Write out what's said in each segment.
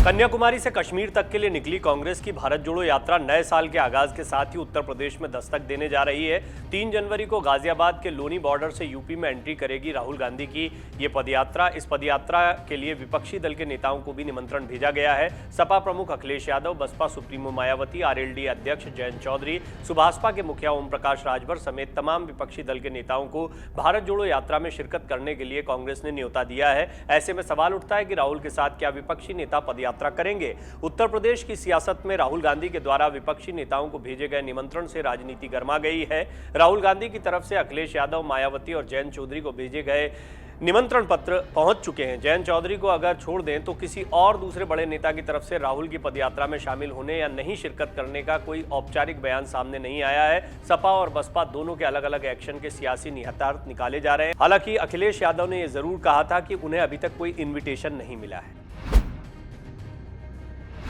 कन्याकुमारी से कश्मीर तक के लिए निकली कांग्रेस की भारत जोड़ो यात्रा नए साल के आगाज के साथ ही उत्तर प्रदेश में दस्तक देने जा रही है। 3 जनवरी को गाजियाबाद के लोनी बॉर्डर से यूपी में एंट्री करेगी राहुल गांधी की ये पदयात्रा। इस पदयात्रा के लिए विपक्षी दल के नेताओं को भी निमंत्रण भेजा गया है। सपा प्रमुख अखिलेश यादव, बसपा सुप्रीमो मायावती, आरएलडी अध्यक्ष जयंत चौधरी, सुभाषपा के मुखिया ओम प्रकाश राजभर समेत तमाम विपक्षी दल के नेताओं को भारत जोड़ो यात्रा में शिरकत करने के लिए कांग्रेस ने न्योता दिया है। ऐसे में सवाल उठता है कि राहुल के साथ क्या विपक्षी नेता पदयात्रा करेंगे। उत्तर प्रदेश की सियासत में राहुल गांधी के द्वारा विपक्षी नेताओं को भेजे गए निमंत्रण से राजनीति गर्मा गई है। राहुल गांधी की तरफ से अखिलेश यादव, मायावती और जयंत चौधरी को भेजे गए निमंत्रण पत्र पहुंच चुके हैं। जयंत चौधरी को अगर छोड़ दें तो किसी और दूसरे बड़े नेता की तरफ से राहुल की पदयात्रा में शामिल होने या नहीं शिरकत करने का कोई औपचारिक बयान सामने नहीं आया है। सपा और बसपा दोनों के अलग अलग एक्शन के सियासी निहितार्थ निकाले जा रहे हैं। हालांकि अखिलेश यादव ने यह जरूर कहा था कि उन्हें अभी तक कोई इन्विटेशन नहीं मिला है।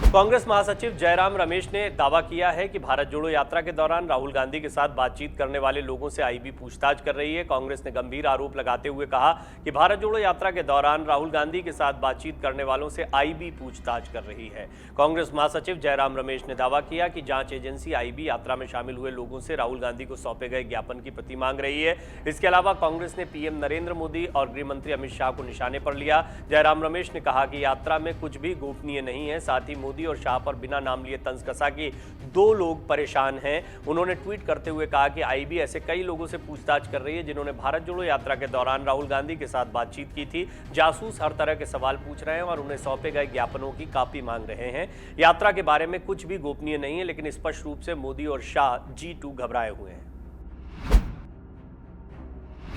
कांग्रेस महासचिव जयराम रमेश ने दावा किया है कि भारत जोड़ो यात्रा के दौरान राहुल गांधी के साथ बातचीत करने वाले लोगों से आईबी पूछताछ कर रही है। कांग्रेस ने गंभीर आरोप लगाते हुए कहा कि भारत जोड़ो यात्रा के दौरान राहुल गांधी के साथ बातचीत करने वालों से आईबी पूछताछ कर रही है। कांग्रेस महासचिव जयराम रमेश ने दावा किया कि जांच एजेंसी आईबी यात्रा में शामिल हुए लोगों से राहुल गांधी को सौंपे गए ज्ञापन की प्रति मांग रही है। इसके अलावा कांग्रेस ने पीएम नरेंद्र मोदी और गृह मंत्री अमित शाह को निशाने पर लिया। जयराम रमेश ने कहा कि यात्रा में कुछ भी गोपनीय नहीं है। साथ ही मोदी और शाह पर बिना नाम लिए तंज कसा कि 2 लोग परेशान हैं। उन्होंने ट्वीट करते हुए कहा कि आईबी ऐसे कई लोगों से पूछताछ कर रही है जिन्होंने भारत जोड़ो यात्रा के दौरान राहुल गांधी के साथ बातचीत की थी। जासूस हर तरह के सवाल पूछ रहे हैं और उन्हें सौंपे गए ज्ञापनों की कॉपी मांग रहे हैं। यात्रा के बारे में कुछ भी गोपनीय नहीं है, लेकिन स्पष्ट रूप से मोदी और शाह G2 घबराए हुए हैं।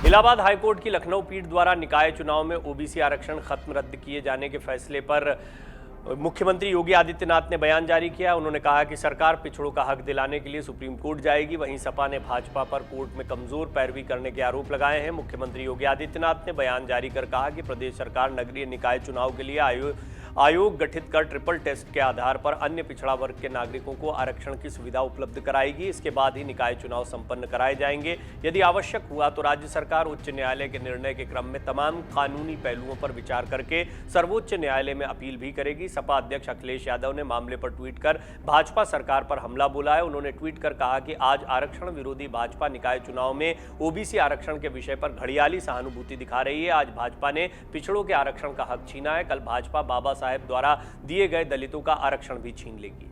इलाहाबाद हाईकोर्ट की लखनऊ पीठ द्वारा निकाय चुनाव में ओबीसी आरक्षण खत्म रद्द किए जाने के फैसले पर मुख्यमंत्री योगी आदित्यनाथ ने बयान जारी किया। उन्होंने कहा कि सरकार पिछड़ों का हक दिलाने के लिए सुप्रीम कोर्ट जाएगी। वहीं सपा ने भाजपा पर कोर्ट में कमजोर पैरवी करने के आरोप लगाए हैं। मुख्यमंत्री योगी आदित्यनाथ ने बयान जारी कर कहा कि प्रदेश सरकार नगरीय निकाय चुनाव के लिए आयोग गठित कर ट्रिपल टेस्ट के आधार पर अन्य पिछड़ा वर्ग के नागरिकों को आरक्षण की सुविधा उपलब्ध कराएगी। इसके बाद ही निकाय चुनाव संपन्न कराए जाएंगे। यदि आवश्यक हुआ तो राज्य सरकार उच्च न्यायालय के निर्णय के क्रम में तमाम कानूनी पहलुओं पर विचार करके सर्वोच्च न्यायालय में अपील भी करेगी। सपा अध्यक्ष अखिलेश यादव ने मामले पर ट्वीट कर भाजपा सरकार पर हमला बोला है। उन्होंने ट्वीट कर कहा कि आज आरक्षण विरोधी भाजपा निकाय चुनाव में ओबीसी आरक्षण के विषय पर घड़ियाली सहानुभूति दिखा रही है। आज भाजपा ने पिछड़ों के आरक्षण का हक छीना है। कल भाजपा बाबा साहेब द्वारा दिए गए दलितों का आरक्षण भी छीन लेगी।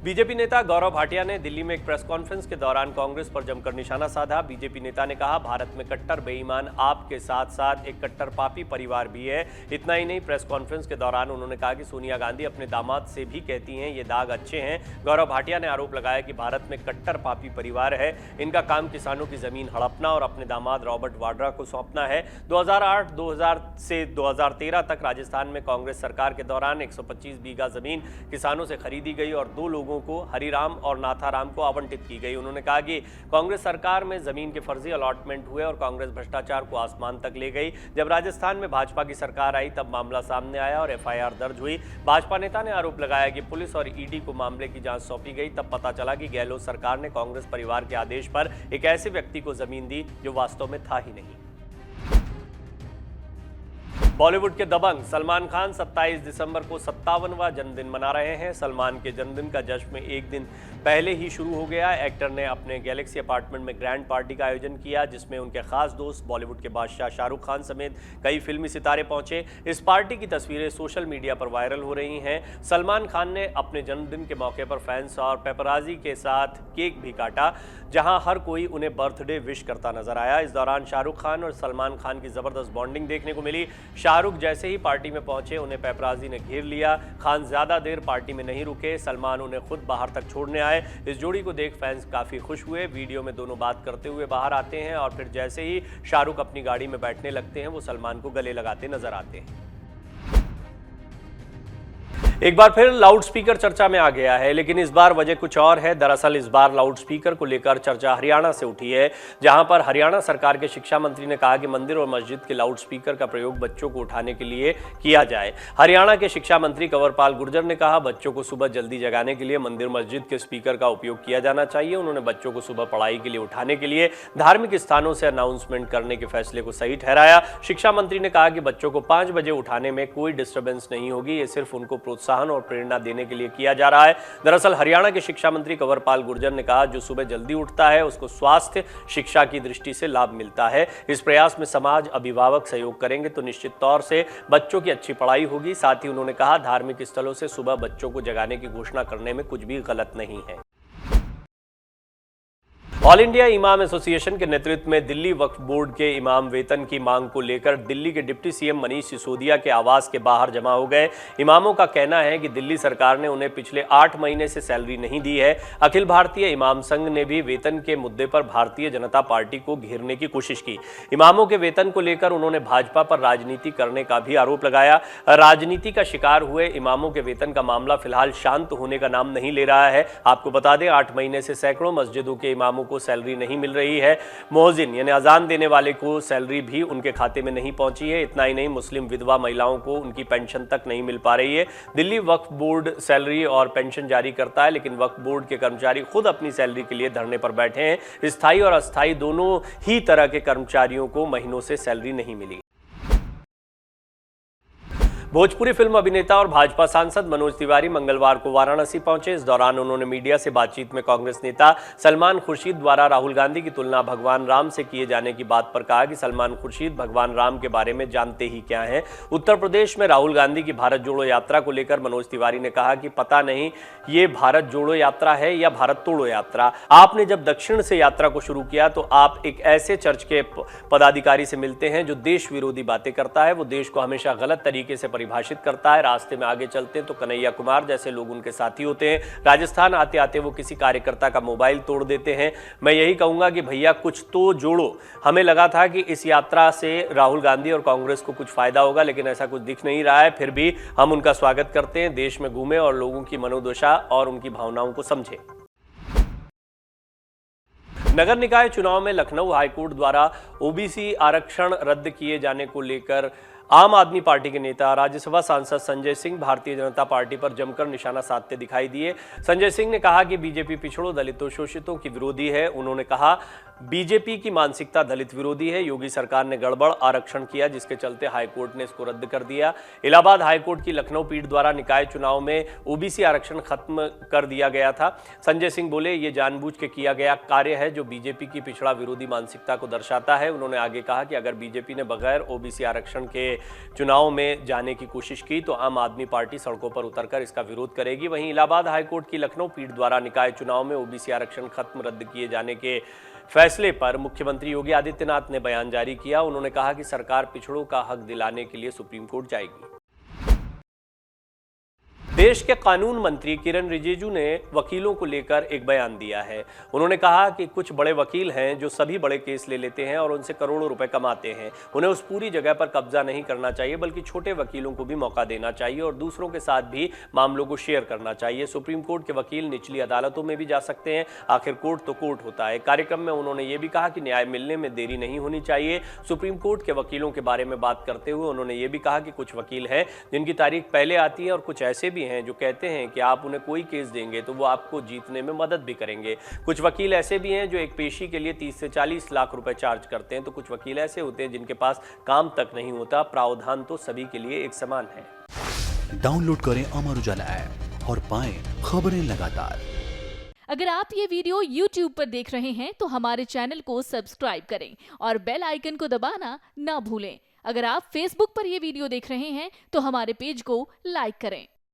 बीजेपी नेता गौरव भाटिया ने दिल्ली में एक प्रेस कॉन्फ्रेंस के दौरान कांग्रेस पर जमकर निशाना साधा। बीजेपी नेता ने कहा, भारत में कट्टर बेईमान आपके साथ साथ एक कट्टर पापी परिवार भी है। इतना ही नहीं, प्रेस कॉन्फ्रेंस के दौरान उन्होंने कहा कि सोनिया गांधी अपने दामाद से भी कहती हैं ये दाग अच्छे हैं। गौरव भाटिया ने आरोप लगाया कि भारत में कट्टर पापी परिवार है। इनका काम किसानों की जमीन हड़पना और अपने दामाद रॉबर्ट वाड्रा को सौंपना है। 2008 से 2013 तक राजस्थान में कांग्रेस सरकार के दौरान 125 बीघा जमीन किसानों से खरीदी गई और 2 लोगों को, हरिराम और नाथाराम को आवंटित की गई। उन्होंने कहा कि कांग्रेस सरकार में जमीन के फर्जी अलॉटमेंट हुए और कांग्रेस भ्रष्टाचार को आसमान तक ले गई। जब राजस्थान में भाजपा की सरकार आई तब मामला सामने आया और एफआईआर दर्ज हुई। भाजपा नेता ने आरोप लगाया कि पुलिस और ईडी को मामले की जांच सौंपी गई। तब पता चला कि गहलोत सरकार ने कांग्रेस परिवार के आदेश पर एक ऐसे व्यक्ति को जमीन दी जो वास्तव में था ही नहीं। बॉलीवुड के दबंग सलमान खान 27 दिसंबर को 57वां जन्मदिन मना रहे हैं। सलमान के जन्मदिन का जश्न एक दिन पहले ही शुरू हो गया। एक्टर ने अपने गैलेक्सी अपार्टमेंट में ग्रैंड पार्टी का आयोजन किया, जिसमें उनके खास दोस्त बॉलीवुड के बादशाह शाहरुख खान समेत कई फिल्मी सितारे पहुंचे। इस पार्टी की तस्वीरें सोशल मीडिया पर वायरल हो रही हैं। सलमान खान ने अपने जन्मदिन के मौके पर फैंस और पेपराजी के साथ केक भी काटा, जहां हर कोई उन्हें बर्थडे विश करता नजर आया। इस दौरान शाहरुख खान और सलमान खान की जबरदस्त बॉन्डिंग देखने को मिली। शाहरुख जैसे ही पार्टी में पहुंचे उन्हें पेपराजी ने घेर लिया। खान ज्यादा देर पार्टी में नहीं रुके, सलमान उन्हें खुद बाहर तक छोड़ने आए। इस जोड़ी को देख फैंस काफी खुश हुए। वीडियो में दोनों बात करते हुए बाहर आते हैं और फिर जैसे ही शाहरुख अपनी गाड़ी में बैठने लगते हैं वो सलमान को गले लगाते नजर आते हैं। एक बार फिर लाउडस्पीकर चर्चा में आ गया है, लेकिन इस बार वजह कुछ और है। दरअसल इस बार लाउडस्पीकर को लेकर चर्चा हरियाणा से उठी है, जहां पर हरियाणा सरकार के शिक्षा मंत्री ने कहा कि मंदिर और मस्जिद के लाउडस्पीकर का प्रयोग बच्चों को उठाने के लिए किया जाए। हरियाणा के शिक्षा मंत्री कंवरपाल गुर्जर ने कहा, बच्चों को सुबह जल्दी जगाने के लिए मंदिर मस्जिद के स्पीकर का उपयोग किया जाना चाहिए। उन्होंने बच्चों को सुबह पढ़ाई के लिए उठाने के लिए धार्मिक स्थानों से अनाउंसमेंट करने के फैसले को सही ठहराया। शिक्षा मंत्री ने कहा कि बच्चों को 5 बजे उठाने में कोई डिस्टर्बेंस नहीं होगी, ये सिर्फ उनको प्रोत्साहन और प्रेरणा देने के लिए किया जा रहा है। दरअसल हरियाणा के शिक्षा मंत्री कंवरपाल गुर्जर ने कहा, जो सुबह जल्दी उठता है उसको स्वास्थ्य शिक्षा की दृष्टि से लाभ मिलता है। इस प्रयास में समाज, अभिभावक सहयोग करेंगे तो निश्चित तौर से बच्चों की अच्छी पढ़ाई होगी। साथ ही उन्होंने कहा, धार्मिक स्थलों से सुबह बच्चों को जगाने की घोषणा करने में कुछ भी गलत नहीं है। ऑल इंडिया इमाम एसोसिएशन के नेतृत्व में दिल्ली वक्फ बोर्ड के इमाम वेतन की मांग को लेकर दिल्ली के डिप्टी सीएम मनीष सिसोदिया के आवास के बाहर जमा हो गए। इमामों का कहना है कि दिल्ली सरकार ने उन्हें पिछले 8 महीने से सैलरी नहीं दी है। अखिल भारतीय इमाम संघ ने भी वेतन के मुद्दे पर भारतीय जनता पार्टी को घेरने की कोशिश की। इमामों के वेतन को लेकर उन्होंने भाजपा पर राजनीति करने का भी आरोप लगाया। राजनीति का शिकार हुए इमामों के वेतन का मामला फिलहाल शांत होने का नाम नहीं ले रहा है। आपको बता दें, 8 महीने से सैकड़ों मस्जिदों के इमामों को सैलरी नहीं मिल रही है। मोहजिन यानी अजान देने वाले को सैलरी भी उनके खाते में नहीं पहुंची है। इतना ही नहीं, मुस्लिम विधवा महिलाओं को उनकी पेंशन तक नहीं मिल पा रही है। दिल्ली वक्फ बोर्ड सैलरी और पेंशन जारी करता है, लेकिन वक्फ बोर्ड के कर्मचारी खुद अपनी सैलरी के लिए धरने पर बैठे हैं। स्थायी और अस्थायी दोनों ही तरह के कर्मचारियों को महीनों से सैलरी नहीं मिली। भोजपुरी फिल्म अभिनेता और भाजपा सांसद मनोज तिवारी मंगलवार को वाराणसी पहुंचे। इस दौरान उन्होंने मीडिया से बातचीत में कांग्रेस नेता सलमान खुर्शीद द्वारा राहुल गांधी की तुलना भगवान राम से किए जाने की बात पर कहा कि सलमान खुर्शीद भगवान राम के बारे में जानते ही क्या हैं। उत्तर प्रदेश में राहुल गांधी की भारत जोड़ो यात्रा को लेकर मनोज तिवारी ने कहा कि पता नहीं ये भारत जोड़ो यात्रा है या भारत तोड़ो यात्रा। आपने जब दक्षिण से यात्रा को शुरू किया तो आप एक ऐसे चर्च के पदाधिकारी से मिलते हैं जो देश विरोधी बातें करता है, वो देश को हमेशा गलत तरीके से परिभाषित करता है। रास्ते में आगे चलते हैं तो कन्हैया कुमार जैसे लोग उनके साथी होते हैं। राजस्थान आते आते वो किसी कार्यकर्ता का मोबाइल तोड़ देते हैं। मैं यही कहूंगा कि भैया कुछ तो जोड़ो। हमें लगा था कि इस यात्रा से राहुल गांधी और कांग्रेस को कुछ फायदा होगा, लेकिन ऐसा कुछ दिख नहीं रहा है। फिर भी हम उनका स्वागत करते हैं। देश में घूमें और लोगों की मनोदशा और उनकी भावनाओं को समझें। नगर निकाय चुनाव में लखनऊ हाईकोर्ट द्वारा ओबीसी आरक्षण रद्द किए जाने को लेकर आम आदमी पार्टी के नेता राज्यसभा सांसद संजय सिंह भारतीय जनता पार्टी पर जमकर निशाना साधते दिखाई दिए। संजय सिंह ने कहा कि बीजेपी पिछड़ों, दलितों, शोषितों की विरोधी है। उन्होंने कहा, बीजेपी की मानसिकता दलित विरोधी है। योगी सरकार ने गड़बड़ आरक्षण किया, जिसके चलते हाईकोर्ट ने इसको रद्द कर दिया। इलाहाबाद हाईकोर्ट की लखनऊ पीठ द्वारा निकाय चुनाव में ओबीसी आरक्षण खत्म कर दिया गया था। संजय सिंह बोले, ये जानबूझ के किया गया कार्य है जो बीजेपी की पिछड़ा विरोधी मानसिकता को दर्शाता है। उन्होंने आगे कहा कि अगर बीजेपी ने बगैर ओबीसी आरक्षण के चुनाव में जाने की कोशिश की तो आम आदमी पार्टी सड़कों पर उतरकर इसका विरोध करेगी। वहीं इलाहाबाद हाईकोर्ट की लखनऊ पीठ द्वारा निकाय चुनाव में ओबीसी आरक्षण खत्म रद्द किए जाने के फैसले पर मुख्यमंत्री योगी आदित्यनाथ ने बयान जारी किया। उन्होंने कहा कि सरकार पिछड़ों का हक दिलाने के लिए सुप्रीम कोर्ट जाएगी। देश के कानून मंत्री किरण रिजिजू ने वकीलों को लेकर एक बयान दिया है। उन्होंने कहा कि कुछ बड़े वकील हैं जो सभी बड़े केस ले लेते हैं और उनसे करोड़ों रुपए कमाते हैं। उन्हें उस पूरी जगह पर कब्जा नहीं करना चाहिए, बल्कि छोटे वकीलों को भी मौका देना चाहिए और दूसरों के साथ भी मामलों को शेयर करना चाहिए। सुप्रीम कोर्ट के वकील निचली अदालतों में भी जा सकते हैं। आखिर कोर्ट तो कोर्ट होता है। कार्यक्रम में उन्होंने ये भी कहा कि न्याय मिलने में देरी नहीं होनी चाहिए। सुप्रीम कोर्ट के वकीलों के बारे में बात करते हुए उन्होंने ये भी कहा कि कुछ वकील हैं जिनकी तारीख पहले आती है और कुछ ऐसे भी हैं जो कहते हैं कि आप उन्हें कोई केस देंगे तो वो आपको जीतने में मदद भी करेंगे। कुछ वकील ऐसे भी हैं जो एक पेशी के लिए 30 से 40 लाख रुपए चार्ज करते हैं, तो कुछ वकील ऐसे होते हैं जिनके पास काम तक नहीं होता। प्रावधान तो सभी के लिए एक समान है। डाउनलोड करें अमर उजाला ऐप और पाएं खबरें लगातार। अगर आप ये वीडियो YouTube पर देख रहे हैं तो हमारे चैनल को सब्सक्राइब करें और बेल आइकन को दबाना ना भूलें। अगर आप Facebook पर ये वीडियो देख रहे हैं तो हमारे पेज को लाइक करें।